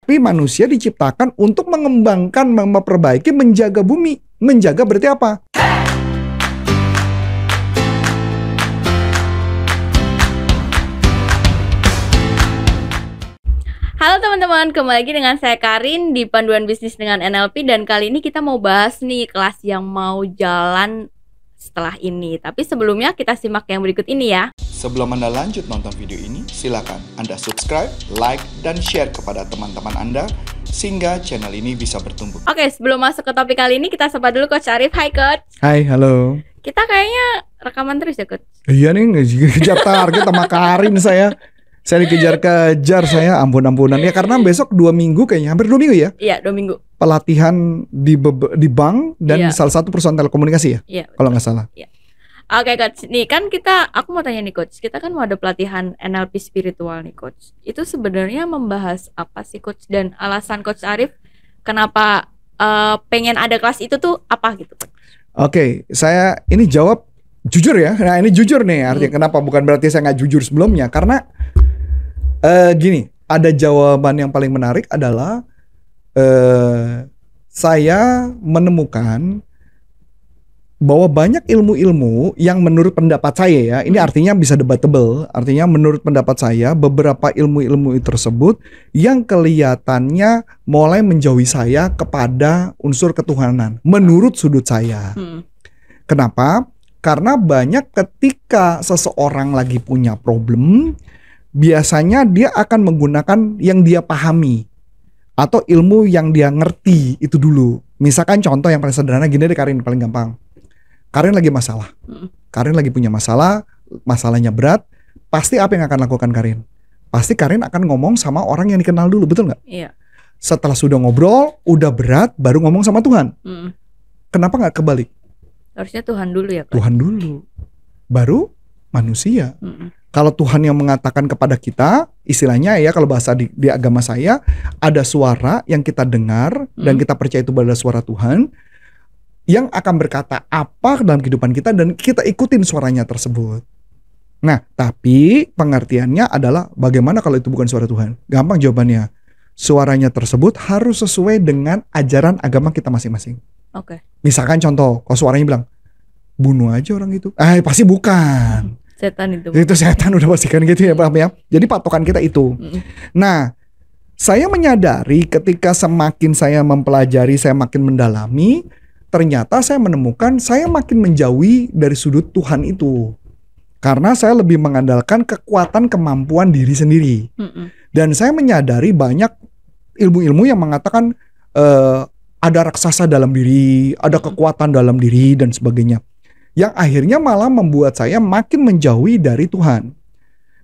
Tapi manusia diciptakan untuk mengembangkan, memperbaiki, menjaga bumi. Menjaga berarti apa? Halo teman-teman, kembali lagi dengan saya Karin di Panduan Bisnis dengan NLP. Dan kali ini kita mau bahas nih kelas yang mau jalan setelah ini. Tapi sebelumnya kita simak yang berikut ini ya. Sebelum Anda lanjut nonton video ini, silakan Anda subscribe, like, dan share kepada teman-teman Anda sehingga channel ini bisa bertumbuh. Oke, sebelum masuk ke topik kali ini kita sapa dulu Coach Arif. Hai Coach. Hai, halo. Kita kayaknya rekaman terus ya Coach. Iya nih, ngejar target sama Karin saya. Saya dikejar-kejar, saya ampun-ampunan. Ya karena besok 2 minggu kayaknya, hampir 2 minggu ya? Iya, 2 minggu. Pelatihan di bank dan salah satu perusahaan telekomunikasi ya? Iya. Kalau nggak salah. Iya. Oke Coach, nih kan aku mau tanya nih Coach, kita kan mau ada pelatihan NLP spiritual nih Coach. Itu sebenarnya membahas apa sih Coach, dan alasan Coach Arif kenapa pengen ada kelas itu tuh apa gitu Coach? Oke, saya ini jawab jujur ya. Nah ini jujur nih artinya kenapa, bukan berarti saya nggak jujur sebelumnya. Karena gini, ada jawaban yang paling menarik adalah saya menemukan bahwa banyak ilmu-ilmu yang menurut pendapat saya ya, ini artinya bisa debatable, artinya menurut pendapat saya beberapa ilmu-ilmu tersebut yang kelihatannya mulai menjauhi saya kepada unsur ketuhanan menurut sudut saya. Kenapa? Karena banyak ketika seseorang lagi punya problem, biasanya dia akan menggunakan yang dia pahami atau ilmu yang dia ngerti itu dulu. Misalkan contoh yang paling sederhana gini deh Karin, paling gampang. Karin lagi masalah. Karin lagi punya masalah, masalahnya berat. Pasti apa yang akan lakukan Karin? Pasti Karin akan ngomong sama orang yang dikenal dulu, betul nggak? Iya. Setelah sudah ngobrol, udah berat, baru ngomong sama Tuhan. Kenapa nggak kebalik? Harusnya Tuhan dulu ya Coach. Tuhan dulu, baru manusia. Kalau Tuhan yang mengatakan kepada kita, istilahnya ya kalau bahasa di agama saya, ada suara yang kita dengar dan kita percaya itu adalah suara Tuhan yang akan berkata apa dalam kehidupan kita dan kita ikutin suaranya tersebut. Nah, tapi pengertiannya adalah bagaimana kalau itu bukan suara Tuhan? Gampang jawabannya. Suaranya tersebut harus sesuai dengan ajaran agama kita masing-masing. Oke. Misalkan contoh, kalau suaranya bilang, bunuh aja orang itu. Pasti bukan. Setan itu. Itu setan, udah pastikan gitu ya, paham ya? Jadi patokan kita itu. Nah, saya menyadari ketika semakin saya mempelajari, saya makin mendalami, ternyata saya menemukan saya makin menjauhi dari sudut Tuhan itu. Karena saya lebih mengandalkan kekuatan kemampuan diri sendiri. Dan saya menyadari banyak ilmu-ilmu yang mengatakan ada raksasa dalam diri, ada kekuatan dalam diri dan sebagainya. Yang akhirnya malah membuat saya makin menjauhi dari Tuhan.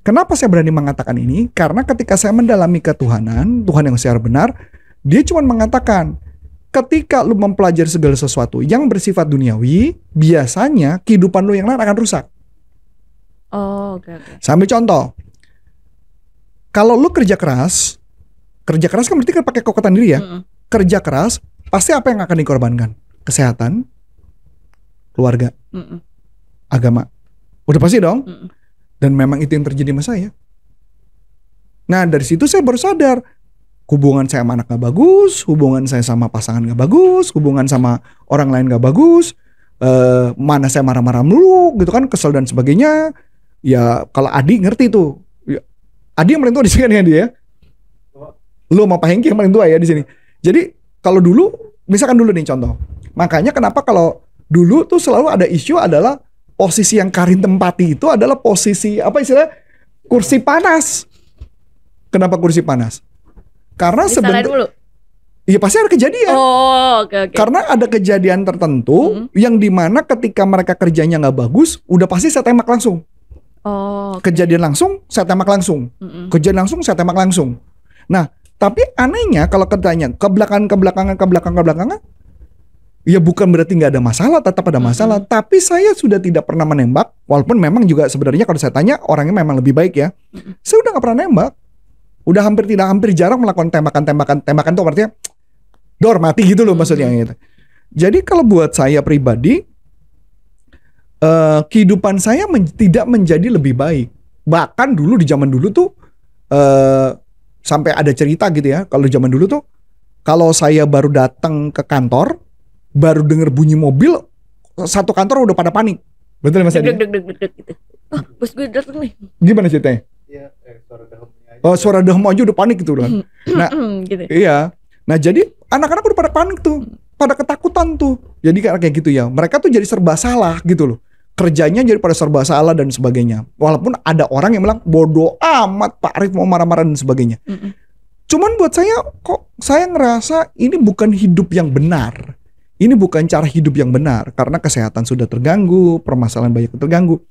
Kenapa saya berani mengatakan ini? Karena ketika saya mendalami ketuhanan, Tuhan yang secara benar, dia cuma mengatakan, ketika lu mempelajari segala sesuatu yang bersifat duniawi, biasanya kehidupan lu yang lain akan rusak. Oh, oke. Sambil contoh, kalau lu kerja keras kan berarti kan pakai kekuatan diri ya. Kerja keras, pasti apa yang akan dikorbankan? Kesehatan, keluarga, agama. Udah pasti dong. Dan memang itu yang terjadi sama saya. Nah dari situ saya baru sadar, hubungan saya sama anak gak bagus, hubungan saya sama pasangan gak bagus, hubungan sama orang lain gak bagus, mana saya marah-marah mulu gitu kan, kesel dan sebagainya. Ya kalau Adi ngerti tuh, Adi yang paling tua di sini kan ya dia. Lu sama Pak Hengki yang paling tua ya di sini. Jadi kalau dulu, misalkan dulu nih contoh, makanya kenapa kalau dulu tuh selalu ada isu adalah posisi yang Karin tempati itu adalah posisi apa istilah kursi panas. Kenapa kursi panas? Karena sebenarnya iya pasti ada kejadian. Oke. Karena ada kejadian tertentu yang dimana ketika mereka kerjanya nggak bagus, udah pasti saya tembak langsung. Kejadian langsung, saya tembak langsung. Kejadian langsung, saya tembak langsung. Nah, tapi anehnya kalau ketanya ke belakangan, ya bukan berarti nggak ada masalah, tetap ada masalah. Tapi saya sudah tidak pernah menembak, walaupun memang juga sebenarnya kalau saya tanya orangnya memang lebih baik ya. Saya udah nggak pernah nembak. Udah hampir jarang melakukan tembakan tuh artinya dor mati gitu loh maksudnya gitu. Jadi kalau buat saya pribadi kehidupan saya tidak menjadi lebih baik. Bahkan dulu di zaman dulu tuh sampai ada cerita gitu ya. Kalau zaman dulu tuh, kalau saya baru datang ke kantor, baru denger bunyi mobil, satu kantor udah pada panik. Betul Mas Adi? Deg gitu. Oh, bos gue datang nih. Gimana ceritanya? Iya, suara dahumnya aja. Oh, suara dehem aja udah panik gitu kan. Nah, gitu. iya. Nah, jadi anak-anak udah pada panik tuh, pada ketakutan tuh. Jadi kayak gitu ya. Mereka tuh jadi serba salah gitu loh. Kerjanya jadi pada serba salah dan sebagainya. Walaupun ada orang yang bilang bodoh amat Pak Arif mau marah-marah dan sebagainya. Cuman buat saya kok saya ngerasa ini bukan hidup yang benar. Ini bukan cara hidup yang benar karena kesehatan sudah terganggu, permasalahan banyak terganggu.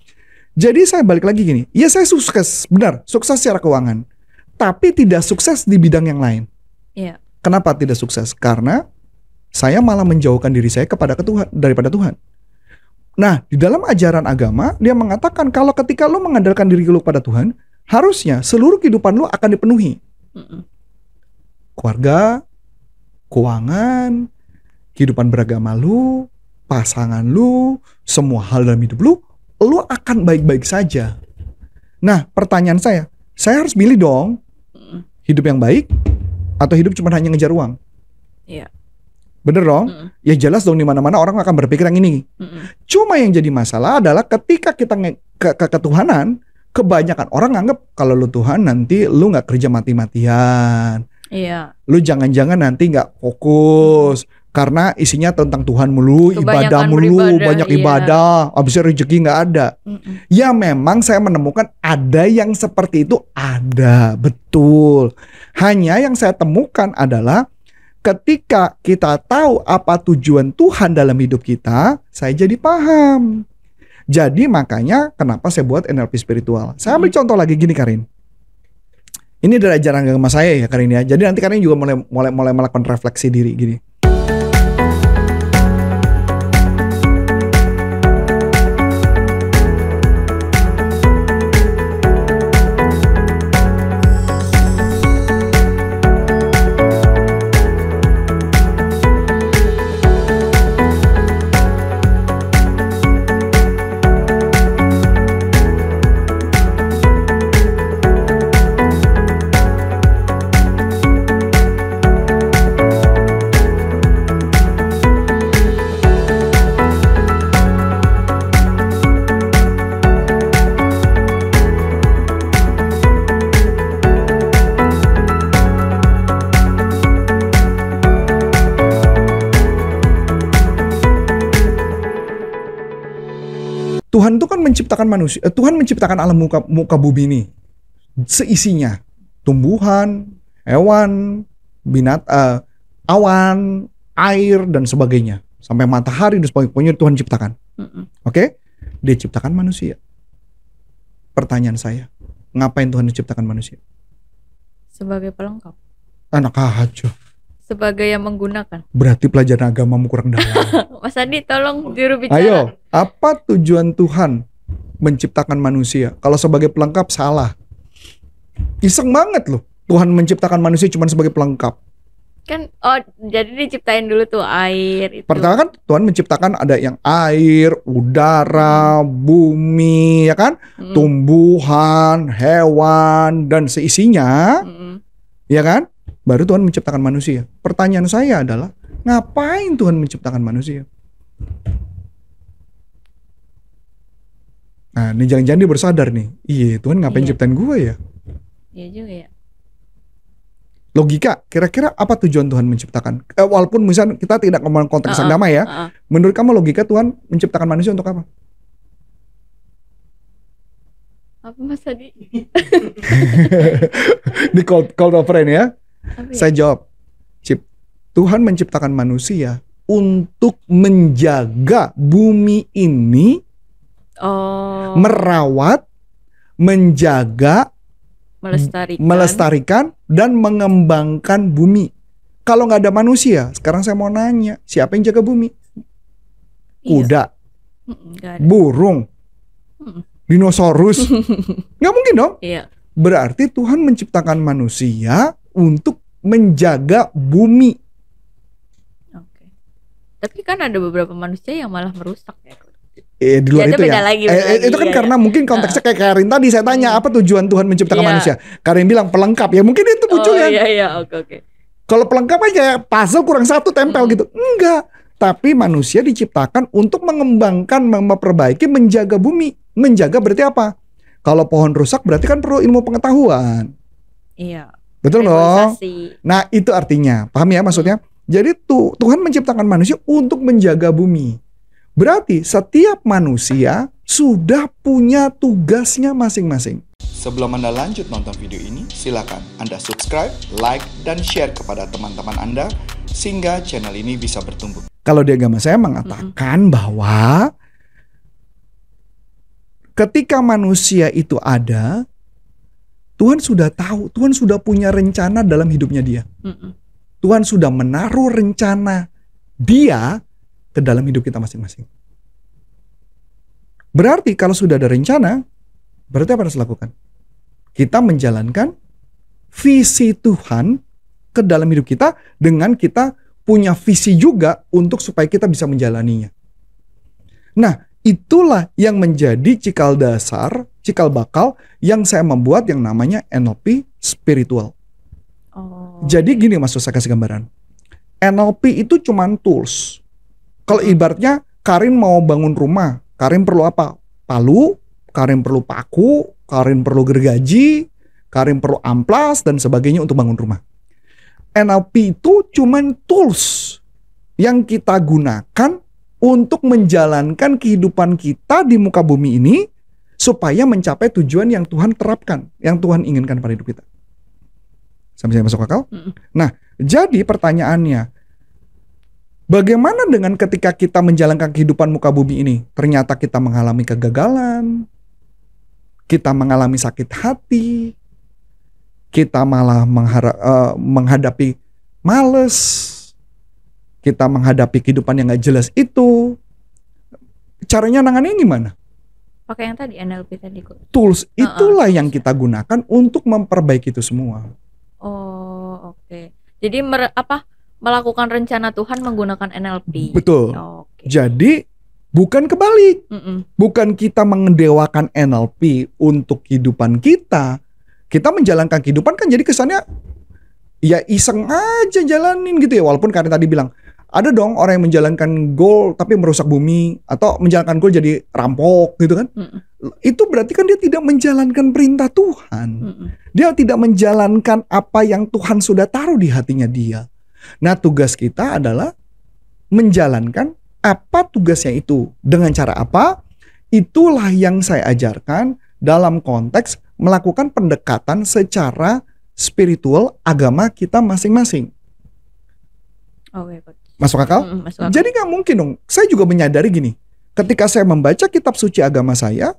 Jadi saya balik lagi gini, ya saya sukses, benar, sukses secara keuangan. Tapi tidak sukses di bidang yang lain. Iya. Kenapa tidak sukses? Karena saya malah menjauhkan diri saya daripada Tuhan. Nah, di dalam ajaran agama, dia mengatakan kalau ketika lo mengandalkan diri lo pada Tuhan, harusnya seluruh kehidupan lo akan dipenuhi. Keluarga, keuangan, kehidupan beragama lo, pasangan lo, semua hal dalam hidup lo akan baik-baik saja. Nah, pertanyaan saya harus pilih dong, hidup yang baik atau hidup cuma hanya ngejar uang? Iya. Bener dong? Ya jelas dong di mana-mana orang akan berpikir yang ini. Cuma yang jadi masalah adalah ketika kita ketuhanan, kebanyakan orang nganggep kalau lu Tuhan nanti lu nggak kerja mati-matian. Iya. Lu jangan-jangan nanti nggak fokus karena isinya tentang Tuhan mulu, ibadah mulu, banyak ibadah, abisnya rezeki nggak ada. Ya memang saya menemukan ada yang seperti itu, ada, betul. Hanya yang saya temukan adalah ketika kita tahu apa tujuan Tuhan dalam hidup kita, saya jadi paham. Jadi makanya kenapa saya buat NLP spiritual. Saya ambil contoh lagi gini Karin. Ini dari ajaran agama saya ya Karin ya. Jadi nanti Karin juga mulai melakukan refleksi diri gini. Tuhan itu kan menciptakan manusia, Tuhan menciptakan alam muka bumi ini seisinya, tumbuhan, hewan, awan, air dan sebagainya, sampai matahari dan sebagainya, pokoknya Tuhan ciptakan. Oke? Dia ciptakan manusia. Pertanyaan saya, ngapain Tuhan menciptakan manusia? Sebagai pelengkap. Anak aja. Sebagai yang menggunakan. Berarti pelajaran agamamu kurang dalam. Mas Adi tolong juru bicara. Ayo, apa tujuan Tuhan menciptakan manusia? Kalau sebagai pelengkap salah. Iseng banget loh. Tuhan menciptakan manusia cuma sebagai pelengkap. Kan jadi diciptain dulu tuh air itu. Pertama kan Tuhan menciptakan ada yang air, udara, bumi, ya kan? Tumbuhan, hewan dan seisinya. Ya kan? Baru Tuhan menciptakan manusia. Pertanyaan saya adalah, ngapain Tuhan menciptakan manusia? Nah, ini jangan-jangan dia bersadar nih. Iya, Tuhan ngapain ciptain gue ya? Iya juga ya. Logika, kira-kira apa tujuan Tuhan menciptakan? Walaupun misalnya kita tidak ngomong konteks agama ya. Menurut kamu logika Tuhan menciptakan manusia untuk apa? Apa Mas Adi? Di call over ini ya. Apa ya? Saya jawab, Tuhan menciptakan manusia untuk menjaga bumi ini, merawat, menjaga, melestarikan dan mengembangkan bumi. Kalau nggak ada manusia, sekarang saya mau nanya, siapa yang jaga bumi? Kuda, burung, dinosaurus, nggak mungkin dong. Iya. Berarti Tuhan menciptakan manusia untuk menjaga bumi. Oke. Tapi kan ada beberapa manusia yang malah merusak ya. di luar Ya, itu beda ya. lagi, beda lagi. Itu kan Iya, karena iya. mungkin konteksnya kayak Karin tadi saya tanya apa tujuan Tuhan menciptakan Iya. manusia. Karin bilang pelengkap ya, mungkin itu Oh munculnya. iya, oke. Kalau pelengkap aja kayak puzzle kurang satu tempel gitu. Enggak. Tapi manusia diciptakan untuk mengembangkan, memperbaiki, menjaga bumi. Menjaga berarti apa? Kalau pohon rusak berarti kan perlu ilmu pengetahuan. Iya. Betul dong? Reboisasi. Nah itu artinya, paham ya maksudnya? Jadi Tuhan menciptakan manusia untuk menjaga bumi. Berarti setiap manusia sudah punya tugasnya masing-masing. Sebelum Anda lanjut nonton video ini, silakan Anda subscribe, like, dan share kepada teman-teman Anda sehingga channel ini bisa bertumbuh. Kalau di agama saya mengatakan bahwa ketika manusia itu ada, Tuhan sudah tahu, Tuhan sudah punya rencana dalam hidupnya dia. Tuhan sudah menaruh rencana dia ke dalam hidup kita masing-masing. Berarti kalau sudah ada rencana, berarti apa harus dilakukan? Kita menjalankan visi Tuhan ke dalam hidup kita dengan kita punya visi juga untuk supaya kita bisa menjalaninya. Nah, itulah yang menjadi cikal dasar, cikal bakal yang saya membuat yang namanya NLP spiritual. Jadi gini Mas, saya kasih gambaran. NLP itu cuman tools. Kalau ibaratnya Karin mau bangun rumah, Karin perlu apa? Palu, Karin perlu paku, Karin perlu gergaji, Karin perlu amplas dan sebagainya untuk bangun rumah. NLP itu cuman tools yang kita gunakan untuk menjalankan kehidupan kita di muka bumi ini supaya mencapai tujuan yang Tuhan terapkan, yang Tuhan inginkan pada hidup kita. Sampai masuk akal? Nah, jadi pertanyaannya, bagaimana dengan ketika kita menjalankan kehidupan muka bumi ini? Ternyata kita mengalami kegagalan, kita mengalami sakit hati, kita malah menghadapi males, kita menghadapi kehidupan yang gak jelas itu. Caranya nanganin gimana? Pakai yang tadi NLP tadi kok. Tools itulah yang kita gunakan untuk memperbaiki itu semua. Oh, oke. Jadi melakukan rencana Tuhan menggunakan NLP. Betul. Oke. Jadi bukan kebalik. Bukan kita mengedewakan NLP untuk kehidupan kita. Kita menjalankan kehidupan kan jadi kesannya ya iseng aja jalanin gitu ya. Walaupun Karin tadi bilang ada dong orang yang menjalankan goal tapi merusak bumi, atau menjalankan goal jadi rampok gitu kan. Itu berarti kan dia tidak menjalankan perintah Tuhan. Dia tidak menjalankan apa yang Tuhan sudah taruh di hatinya dia. Nah, tugas kita adalah menjalankan apa tugasnya itu. Dengan cara apa? Itulah yang saya ajarkan dalam konteks melakukan pendekatan secara spiritual agama kita masing-masing. Masuk akal? Masuk akal. Jadi gak mungkin dong. Saya juga menyadari gini. Ketika saya membaca kitab suci agama saya,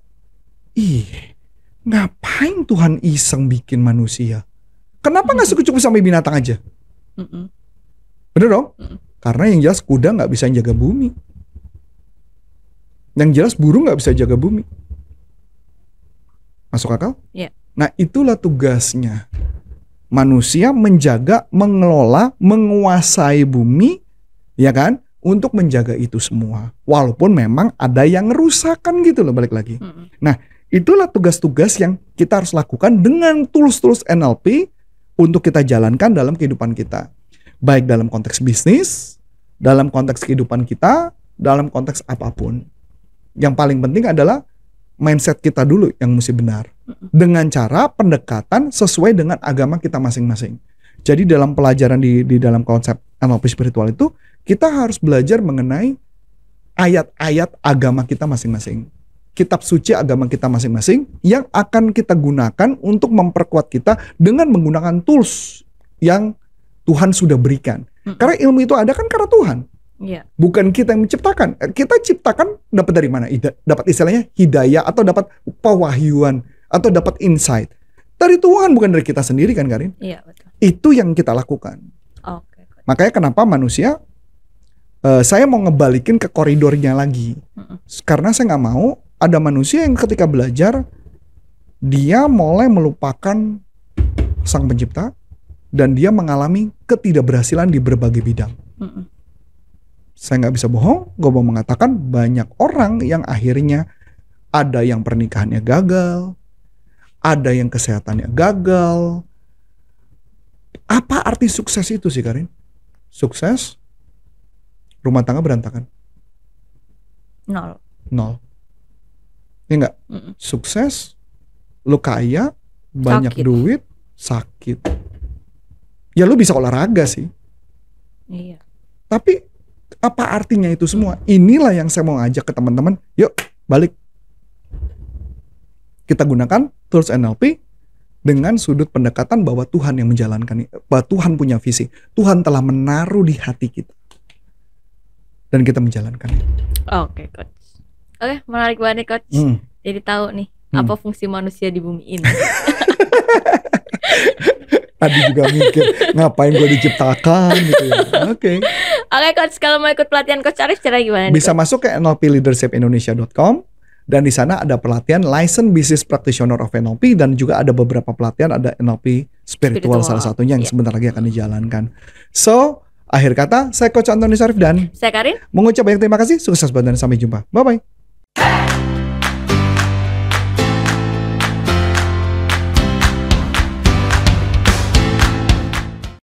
ngapain Tuhan iseng bikin manusia? Kenapa gak cukup sampai binatang aja? Bener dong? Karena yang jelas kuda gak bisa jaga bumi. Yang jelas burung gak bisa jaga bumi. Masuk akal? Iya. Nah, itulah tugasnya. Manusia menjaga, mengelola, menguasai bumi, ya kan? Untuk menjaga itu semua. Walaupun memang ada yang ngerusakan gitu loh, balik lagi. Nah, itulah tugas-tugas yang kita harus lakukan dengan tools-tools NLP untuk kita jalankan dalam kehidupan kita. Baik dalam konteks bisnis, dalam konteks kehidupan kita, dalam konteks apapun. Yang paling penting adalah mindset kita dulu yang mesti benar. Dengan cara pendekatan sesuai dengan agama kita masing-masing. Jadi dalam pelajaran di dalam konsep NLP spiritual itu, kita harus belajar mengenai ayat-ayat agama kita masing-masing. Kitab suci agama kita masing-masing yang akan kita gunakan untuk memperkuat kita dengan menggunakan tools yang Tuhan sudah berikan. Karena ilmu itu ada kan karena Tuhan. Iya. Bukan kita yang menciptakan. Kita ciptakan dapat dari mana? Dapat istilahnya hidayah atau dapat pewahyuan atau dapat insight. Dari Tuhan, bukan dari kita sendiri kan, Karin? Iya, betul. Itu yang kita lakukan. Oke. Makanya kenapa manusia saya mau ngebalikin ke koridornya lagi. Karena saya nggak mau ada manusia yang ketika belajar dia mulai melupakan Sang Pencipta dan dia mengalami ketidakberhasilan di berbagai bidang. Saya nggak bisa bohong, gue mau mengatakan banyak orang yang akhirnya ada yang pernikahannya gagal, ada yang kesehatannya gagal. Apa arti sukses itu sih, Karin? Sukses, rumah tangga berantakan. 0. Ini enggak? Sukses, lu kaya, banyak Sakit. duit, sakit. Ya lu bisa olahraga sih. Iya. Tapi apa artinya itu semua? Inilah yang saya mau ngajak ke teman-teman. Yuk balik. Kita gunakan tools NLP dengan sudut pendekatan bahwa Tuhan yang menjalankan, bahwa Tuhan punya visi. Tuhan telah menaruh di hati kita. Dan kita menjalankan. Oke, Coach. Oke, menarik banget nih, Coach. Jadi tahu nih apa fungsi manusia di bumi ini. Tadi juga mikir ngapain gue diciptakan gitu ya. Oke. Oke, Coach, kalau mau ikut pelatihan Coach Arif cara gimana nih, Bisa Coach? masuk ke nlpleadershipindonesia.com dan di sana ada pelatihan Licensed Business Practitioner of NLP dan juga ada beberapa pelatihan, ada NLP Spiritual salah satunya yang sebentar lagi akan dijalankan. So, akhir kata saya Coach Antoni Syarif dan Saya Karin. mengucap banyak terima kasih, sukses buat dan sampai jumpa. Bye bye.